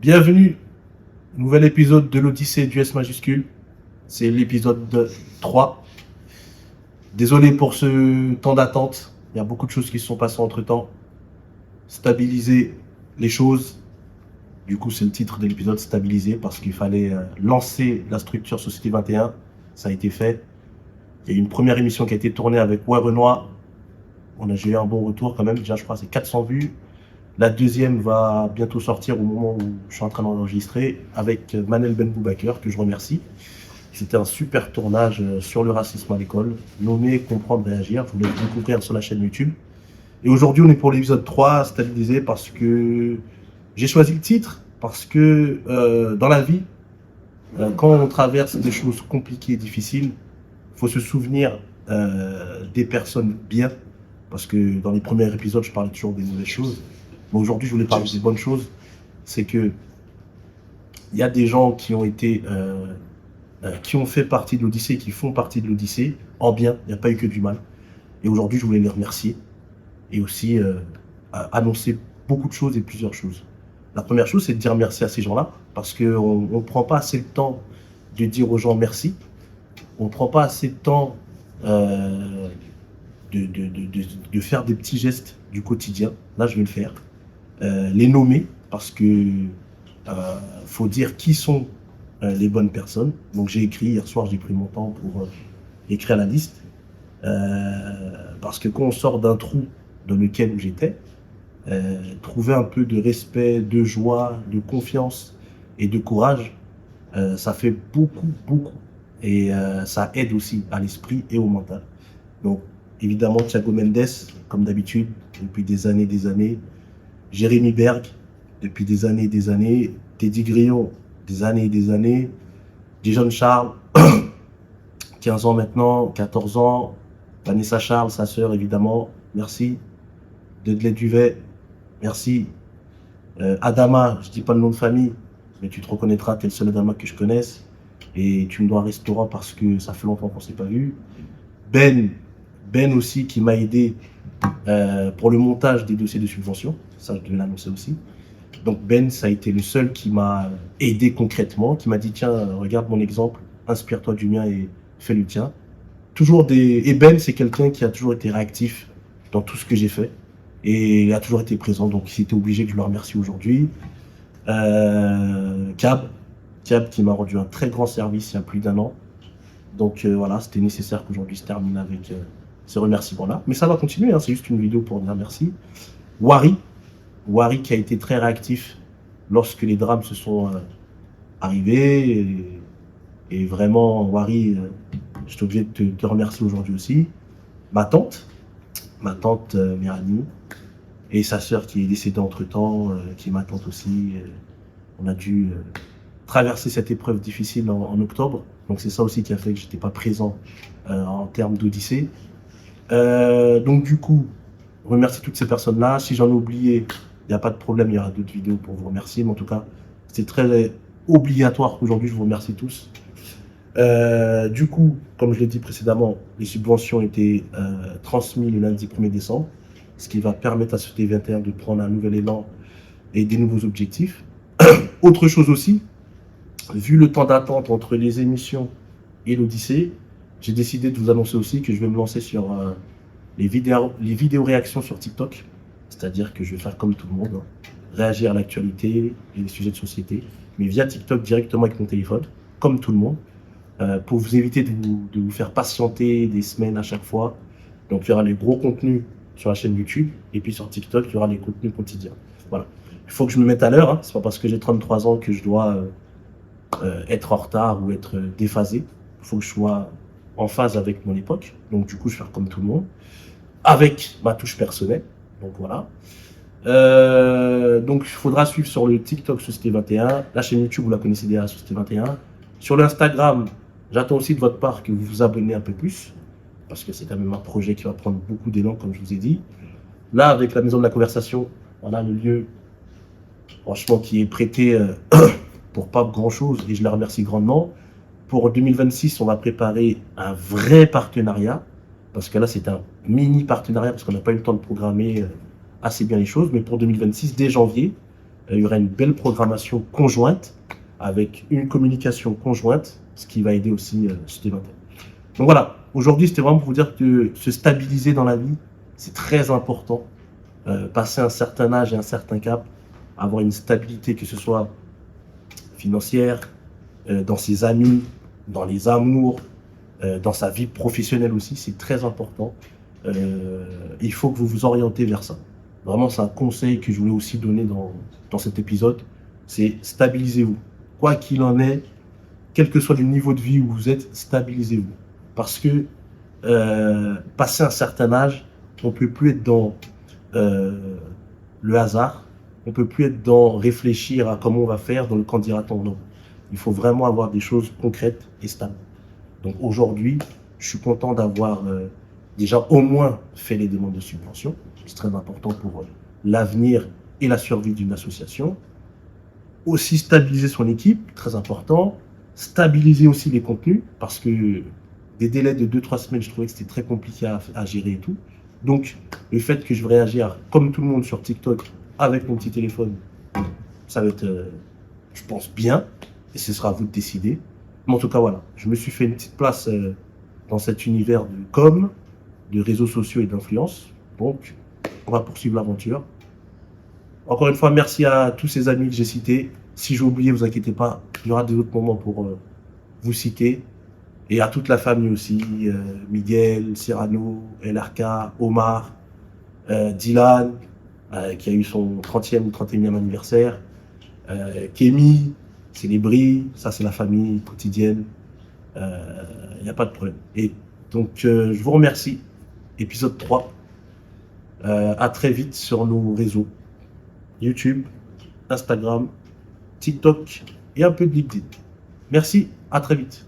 Bienvenue, nouvel épisode de l'Odyssée du S majuscule. C'est l'épisode 3. Désolé pour ce temps d'attente. Il y a beaucoup de choses qui se sont passées entre temps. Stabiliser les choses. Du coup, c'est le titre de l'épisode, stabiliser, parce qu'il fallait lancer la structure Société 21. Ça a été fait. Il y a eu une première émission qui a été tournée avec Ouais Renoir. J'ai eu un bon retour quand même. Déjà, je crois que c'est 400 vues. La deuxième va bientôt sortir au moment où je suis en train d'enregistrer avec Manel Ben Boubaker, que je remercie. C'était un super tournage sur le racisme à l'école, nommé Comprendre, Réagir. Vous l'avez découvrir sur la chaîne YouTube. Et aujourd'hui, on est pour l'épisode 3, stabilisé, parce que j'ai choisi le titre, parce que dans la vie, quand on traverse des choses compliquées et difficiles, il faut se souvenir des personnes bien, parce que dans les premiers épisodes, je parlais toujours des mauvaises choses. Mais aujourd'hui, je voulais parler des bonnes choses. C'est que il y a des gens qui ont été, qui ont fait partie de l'Odyssée, qui font partie de l'Odyssée, en bien. Il n'y a pas eu que du mal. Et aujourd'hui, je voulais les remercier et aussi annoncer beaucoup de choses et plusieurs choses. La première chose, c'est de dire merci à ces gens-là, parce qu'on ne prend pas assez le temps de dire aux gens merci. On ne prend pas assez de temps de faire des petits gestes du quotidien. Là, je vais le faire. Les nommer, parce que faut dire qui sont les bonnes personnes. Donc j'ai écrit, hier soir j'ai pris mon temps pour écrire la liste, parce que quand on sort d'un trou dans lequel j'étais, trouver un peu de respect, de joie, de confiance et de courage, ça fait beaucoup, et ça aide aussi à l'esprit et au mental. Donc évidemment Thiago Mendes, comme d'habitude, depuis des années, Jérémy Berg, depuis des années, Teddy Grillon, des années, Dijon Charles, 15 ans maintenant, 14 ans, Vanessa Charles, sa sœur évidemment, merci, Dudley Duvet, merci, Adama, je dis pas le nom de famille, mais tu te reconnaîtras, t'es le seul Adama que je connaisse, et tu me dois un restaurant parce que ça fait longtemps qu'on s'est pas vu. Ben aussi qui m'a aidé pour le montage des dossiers de subvention, ça je devais l'annoncer aussi. Donc Ben, ça a été le seul qui m'a aidé concrètement, qui m'a dit tiens, regarde mon exemple, inspire-toi du mien et fais le tien. Et Ben, c'est quelqu'un qui a toujours été réactif dans tout ce que j'ai fait et a toujours été présent, donc c'était obligé que je le remercie aujourd'hui. Cab qui m'a rendu un très grand service il y a plus d'1 an. Donc voilà, c'était nécessaire qu'aujourd'hui se termine avec ces remerciements-là. Mais ça va continuer, hein, c'est juste une vidéo pour dire merci. Wari qui a été très réactif lorsque les drames se sont arrivés. Et vraiment, Wari, je suis obligé de te remercier aujourd'hui aussi. Ma tante Méranie, et sa sœur qui est décédée entre-temps, qui est ma tante aussi. On a dû traverser cette épreuve difficile en octobre. Donc c'est ça aussi qui a fait que je n'étais pas présent en termes d'Odyssée. Donc du coup, remercie toutes ces personnes-là. Si j'en ai oublié, il n'y a pas de problème, il y aura d'autres vidéos pour vous remercier. Mais en tout cas, c'est très obligatoire qu'aujourd'hui je vous remercie tous. Du coup, comme je l'ai dit précédemment, les subventions ont été transmises le lundi 1er décembre, ce qui va permettre à Société 21 de prendre un nouvel élan et des nouveaux objectifs. Autre chose aussi, vu le temps d'attente entre les émissions et l'Odyssée, j'ai décidé de vous annoncer aussi que je vais me lancer sur les vidéos réactions sur TikTok. C'est-à-dire que je vais faire comme tout le monde, hein, réagir à l'actualité et les sujets de société, mais via TikTok directement avec mon téléphone, comme tout le monde, pour vous éviter de vous faire patienter des semaines à chaque fois. Donc il y aura les gros contenus sur la chaîne YouTube, et puis sur TikTok, il y aura les contenus quotidiens. Voilà. Il faut que je me mette à l'heure, hein. C'est pas parce que j'ai 33 ans que je dois être en retard ou être déphasé. Il faut que je sois en phase avec mon époque. Donc du coup, je vais faire comme tout le monde, avec ma touche personnelle. Donc voilà. Donc il faudra suivre sur le TikTok Société 21. La chaîne YouTube, vous la connaissez déjà, Société 21. Sur l'Instagram, j'attends aussi de votre part que vous vous abonnez un peu plus, parce que c'est quand même un projet qui va prendre beaucoup d'élan, comme je vous ai dit. Là, avec la Maison de la Conversation, on a le lieu, franchement, qui est prêté pour pas grand-chose, et je les remercie grandement. Pour 2026, on va préparer un vrai partenariat, parce que là, c'est un mini partenariat, parce qu'on n'a pas eu le temps de programmer assez bien les choses. Mais pour 2026, dès janvier, il y aura une belle programmation conjointe, avec une communication conjointe, ce qui va aider aussi ce débat. Donc voilà, aujourd'hui, c'était vraiment pour vous dire que se stabiliser dans la vie, c'est très important. Passer un certain âge et un certain cap, avoir une stabilité, que ce soit financière, dans ses amis, dans les amours, dans sa vie professionnelle aussi, c'est très important. Il faut que vous vous orientez vers ça. Vraiment, c'est un conseil que je voulais aussi donner dans cet épisode, c'est stabilisez-vous. Quoi qu'il en est, quel que soit le niveau de vie où vous êtes, stabilisez-vous. Parce que passé un certain âge, on ne peut plus être dans le hasard, on ne peut plus être dans réfléchir à comment on va faire, dans le quand dira-t-on. Non. Il faut vraiment avoir des choses concrètes et stables. Donc aujourd'hui, je suis content d'avoir déjà au moins fait les demandes de subvention. C'est très important pour l'avenir et la survie d'une association. Aussi stabiliser son équipe, très important. Stabiliser aussi les contenus, parce que des délais de 2-3 semaines, je trouvais que c'était très compliqué à gérer et tout. Donc, le fait que je vais réagir comme tout le monde sur TikTok avec mon petit téléphone, ça va être, je pense, bien. Et ce sera à vous de décider. Mais en tout cas, voilà. Je me suis fait une petite place dans cet univers de com, de réseaux sociaux et d'influence. Donc, on va poursuivre l'aventure. Encore une fois, merci à tous ces amis que j'ai cités. Si j'ai oublié, vous inquiétez pas, il y aura des autres moments pour vous citer. Et à toute la famille aussi, Miguel, Cyrano, LRK, Omar, Dylan, qui a eu son 30e ou 31e anniversaire, Kémy, Célébri, ça c'est la famille quotidienne, il n'y a pas de problème. Et donc je vous remercie, épisode 3, à très vite sur nos réseaux, YouTube, Instagram, TikTok et un peu de LinkedIn. Merci, à très vite.